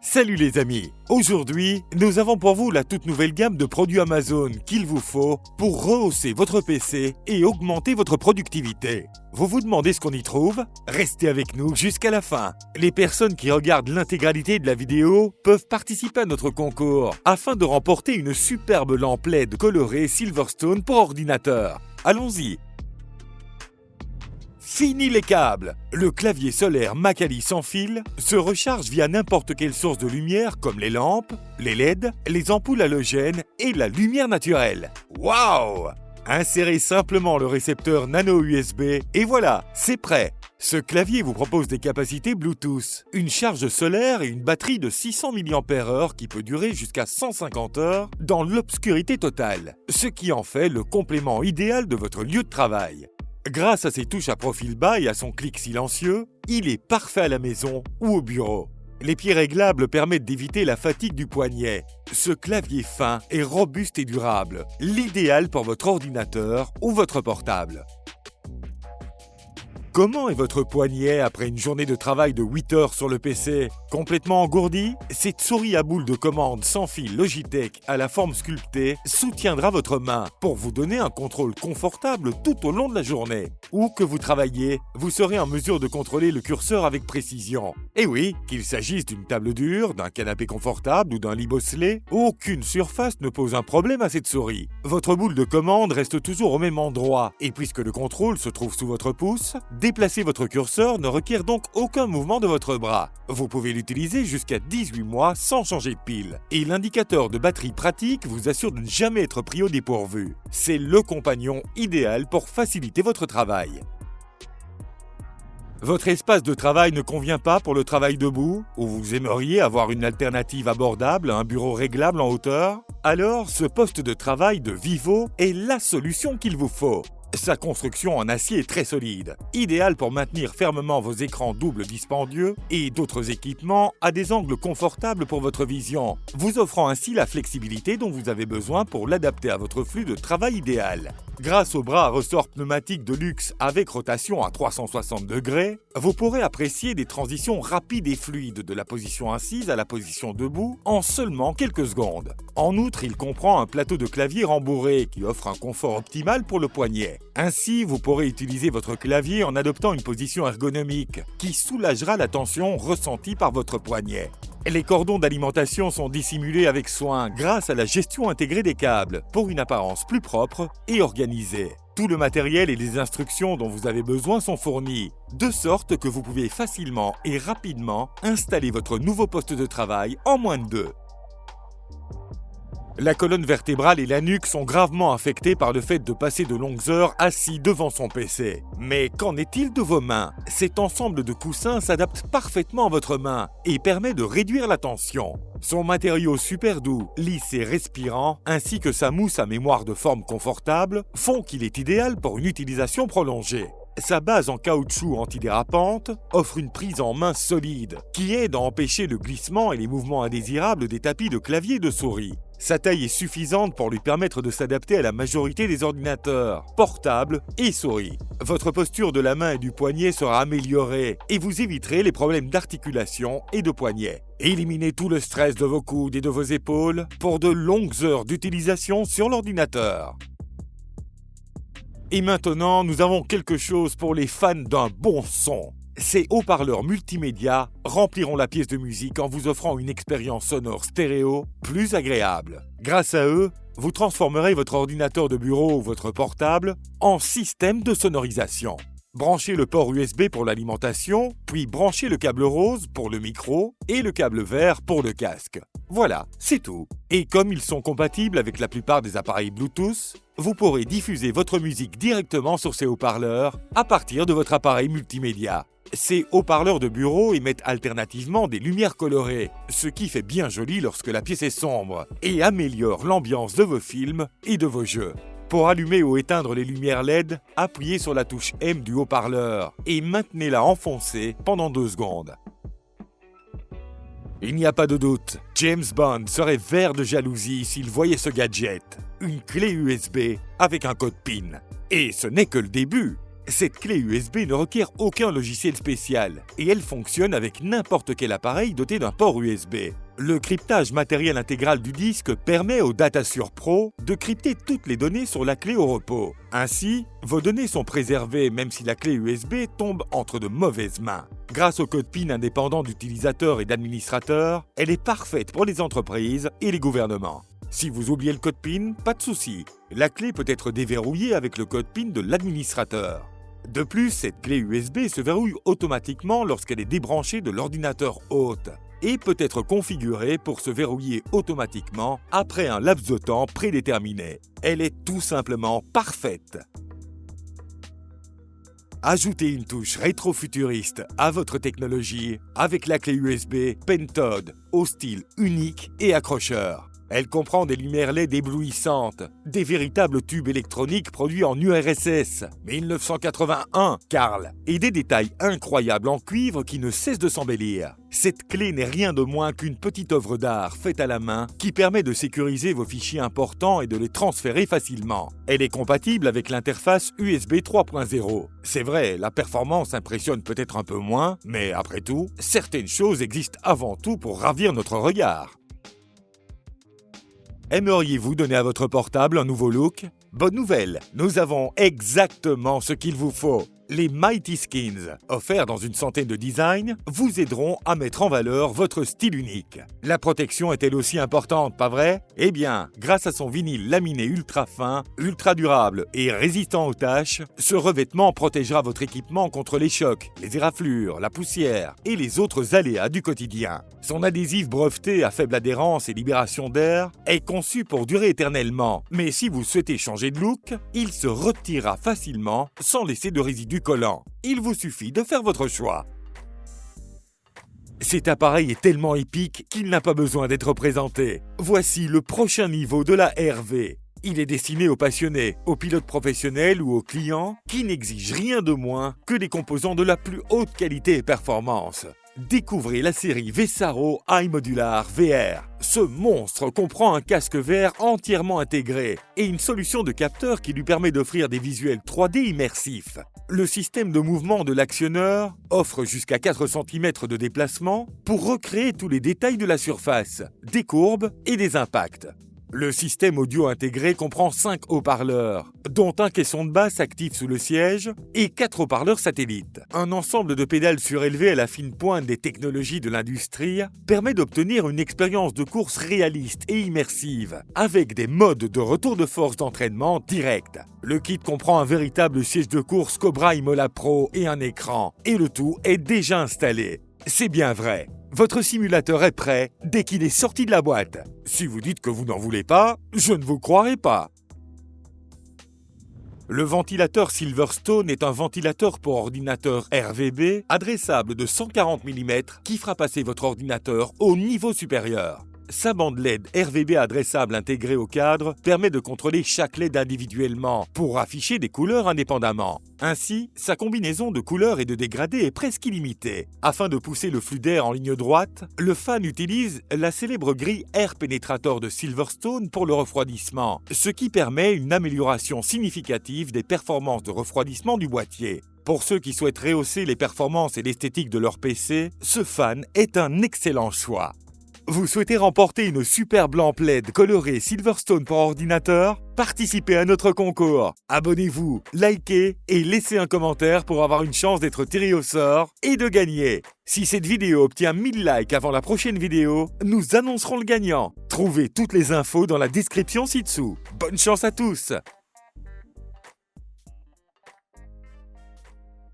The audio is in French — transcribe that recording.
Salut les amis! Aujourd'hui, nous avons pour vous la toute nouvelle gamme de produits Amazon qu'il vous faut pour rehausser votre PC et augmenter votre productivité. Vous vous demandez ce qu'on y trouve? Restez avec nous jusqu'à la fin. Les personnes qui regardent l'intégralité de la vidéo peuvent participer à notre concours afin de remporter une superbe lampe LED colorée Silverstone pour ordinateur. Allons-y! Fini les câbles! Le clavier solaire Macally sans fil se recharge via n'importe quelle source de lumière comme les lampes, les LED, les ampoules halogènes et la lumière naturelle. Waouh! Insérez simplement le récepteur nano USB et voilà, c'est prêt! Ce clavier vous propose des capacités Bluetooth, une charge solaire et une batterie de 600 mAh qui peut durer jusqu'à 150 heures dans l'obscurité totale, ce qui en fait le complément idéal de votre lieu de travail. Grâce à ses touches à profil bas et à son clic silencieux, il est parfait à la maison ou au bureau. Les pieds réglables permettent d'éviter la fatigue du poignet. Ce clavier fin est robuste et durable, l'idéal pour votre ordinateur ou votre portable. Comment est votre poignet après une journée de travail de 8 heures sur le PC? Complètement engourdi? Cette souris à boule de commande sans fil Logitech à la forme sculptée soutiendra votre main pour vous donner un contrôle confortable tout au long de la journée. Où que vous travaillez, vous serez en mesure de contrôler le curseur avec précision. Et oui, qu'il s'agisse d'une table dure, d'un canapé confortable ou d'un lit bosselé, aucune surface ne pose un problème à cette souris. Votre boule de commande reste toujours au même endroit et puisque le contrôle se trouve sous votre pouce, déplacer votre curseur ne requiert donc aucun mouvement de votre bras. Vous pouvez l'utiliser jusqu'à 18 mois sans changer de pile. Et l'indicateur de batterie pratique vous assure de ne jamais être pris au dépourvu. C'est le compagnon idéal pour faciliter votre travail. Votre espace de travail ne convient pas pour le travail debout, ou vous aimeriez avoir une alternative abordable à un bureau réglable en hauteur? Alors, ce poste de travail de Vivo est la solution qu'il vous faut. Sa construction en acier est très solide, idéale pour maintenir fermement vos écrans doubles dispendieux et d'autres équipements à des angles confortables pour votre vision, vous offrant ainsi la flexibilité dont vous avez besoin pour l'adapter à votre flux de travail idéal. Grâce au bras à ressort pneumatique de luxe avec rotation à 360 degrés, vous pourrez apprécier des transitions rapides et fluides de la position assise à la position debout en seulement quelques secondes. En outre, il comprend un plateau de clavier rembourré qui offre un confort optimal pour le poignet. Ainsi, vous pourrez utiliser votre clavier en adoptant une position ergonomique qui soulagera la tension ressentie par votre poignet. Les cordons d'alimentation sont dissimulés avec soin grâce à la gestion intégrée des câbles pour une apparence plus propre et organisée. Tout le matériel et les instructions dont vous avez besoin sont fournis, de sorte que vous pouvez facilement et rapidement installer votre nouveau poste de travail en moins de 2. La colonne vertébrale et la nuque sont gravement affectées par le fait de passer de longues heures assis devant son PC. Mais qu'en est-il de vos mains? Cet ensemble de coussins s'adapte parfaitement à votre main et permet de réduire la tension. Son matériau super doux, lisse et respirant, ainsi que sa mousse à mémoire de forme confortable, font qu'il est idéal pour une utilisation prolongée. Sa base en caoutchouc antidérapante offre une prise en main solide qui aide à empêcher le glissement et les mouvements indésirables des tapis de clavier et de souris. Sa taille est suffisante pour lui permettre de s'adapter à la majorité des ordinateurs, portables et souris. Votre posture de la main et du poignet sera améliorée et vous éviterez les problèmes d'articulation et de poignet. Éliminez tout le stress de vos coudes et de vos épaules pour de longues heures d'utilisation sur l'ordinateur. Et maintenant, nous avons quelque chose pour les fans d'un bon son. Ces haut-parleurs multimédia rempliront la pièce de musique en vous offrant une expérience sonore stéréo plus agréable. Grâce à eux, vous transformerez votre ordinateur de bureau ou votre portable en système de sonorisation. Branchez le port USB pour l'alimentation, puis branchez le câble rose pour le micro et le câble vert pour le casque. Voilà, c'est tout. Et comme ils sont compatibles avec la plupart des appareils Bluetooth, vous pourrez diffuser votre musique directement sur ces haut-parleurs à partir de votre appareil multimédia. Ces haut-parleurs de bureau émettent alternativement des lumières colorées, ce qui fait bien joli lorsque la pièce est sombre et améliore l'ambiance de vos films et de vos jeux. Pour allumer ou éteindre les lumières LED, appuyez sur la touche M du haut-parleur et maintenez-la enfoncée pendant 2 secondes. Il n'y a pas de doute, James Bond serait vert de jalousie s'il voyait ce gadget. Une clé USB avec un code PIN. Et ce n'est que le début. Cette clé USB ne requiert aucun logiciel spécial et elle fonctionne avec n'importe quel appareil doté d'un port USB. Le cryptage matériel intégral du disque permet au DataSure Pro de crypter toutes les données sur la clé au repos. Ainsi, vos données sont préservées même si la clé USB tombe entre de mauvaises mains. Grâce au code PIN indépendant d'utilisateurs et d'administrateurs, elle est parfaite pour les entreprises et les gouvernements. Si vous oubliez le code PIN, pas de souci. La clé peut être déverrouillée avec le code PIN de l'administrateur. De plus, cette clé USB se verrouille automatiquement lorsqu'elle est débranchée de l'ordinateur hôte et peut être configurée pour se verrouiller automatiquement après un laps de temps prédéterminé. Elle est tout simplement parfaite. Ajoutez une touche rétro-futuriste à votre technologie avec la clé USB Pentode au style unique et accrocheur. Elle comprend des lumières LED éblouissantes, des véritables tubes électroniques produits en URSS 1981, Carl, et des détails incroyables en cuivre qui ne cessent de s'embellir. Cette clé n'est rien de moins qu'une petite œuvre d'art faite à la main qui permet de sécuriser vos fichiers importants et de les transférer facilement. Elle est compatible avec l'interface USB 3.0. C'est vrai, la performance impressionne peut-être un peu moins, mais après tout, certaines choses existent avant tout pour ravir notre regard. Aimeriez-vous donner à votre portable un nouveau look? Bonne nouvelle, nous avons exactement ce qu'il vous faut. Les Mighty Skins, offerts dans une centaine de designs, vous aideront à mettre en valeur votre style unique. La protection est elle aussi importante, pas vrai? Eh bien, grâce à son vinyle laminé ultra fin, ultra durable et résistant aux taches, ce revêtement protégera votre équipement contre les chocs, les éraflures, la poussière et les autres aléas du quotidien. Son adhésif breveté à faible adhérence et libération d'air est conçu pour durer éternellement, mais si vous souhaitez changer de look, il se retirera facilement sans laisser de résidus collants. Il vous suffit de faire votre choix. Cet appareil est tellement épique qu'il n'a pas besoin d'être présenté. Voici le prochain niveau de la RV. Il est destiné aux passionnés, aux pilotes professionnels ou aux clients qui n'exigent rien de moins que des composants de la plus haute qualité et performance. Découvrez la série Vessaro iModular VR. Ce monstre comprend un casque VR entièrement intégré et une solution de capteur qui lui permet d'offrir des visuels 3D immersifs. Le système de mouvement de l'actionneur offre jusqu'à 4 cm de déplacement pour recréer tous les détails de la surface, des courbes et des impacts. Le système audio intégré comprend 5 haut-parleurs, dont un caisson de basse actif sous le siège et 4 haut-parleurs satellites. Un ensemble de pédales surélevées à la fine pointe des technologies de l'industrie permet d'obtenir une expérience de course réaliste et immersive, avec des modes de retour de force d'entraînement direct. Le kit comprend un véritable siège de course Cobra Imola Pro et un écran, et le tout est déjà installé. C'est bien vrai. Votre simulateur est prêt dès qu'il est sorti de la boîte. Si vous dites que vous n'en voulez pas, je ne vous croirai pas. Le ventilateur Silverstone est un ventilateur pour ordinateur RVB adressable de 140 mm qui fera passer votre ordinateur au niveau supérieur. Sa bande LED RVB adressable intégrée au cadre permet de contrôler chaque LED individuellement pour afficher des couleurs indépendamment. Ainsi, sa combinaison de couleurs et de dégradés est presque illimitée. Afin de pousser le flux d'air en ligne droite, le fan utilise la célèbre grille Air Penetrator de Silverstone pour le refroidissement, ce qui permet une amélioration significative des performances de refroidissement du boîtier. Pour ceux qui souhaitent rehausser les performances et l'esthétique de leur PC, ce fan est un excellent choix. Vous souhaitez remporter une superbe lampe LED colorée Silverstone pour ordinateur? Participez à notre concours. Abonnez-vous, likez et laissez un commentaire pour avoir une chance d'être tiré au sort et de gagner. Si cette vidéo obtient 1000 likes avant la prochaine vidéo, nous annoncerons le gagnant. Trouvez toutes les infos dans la description ci-dessous. Bonne chance à tous!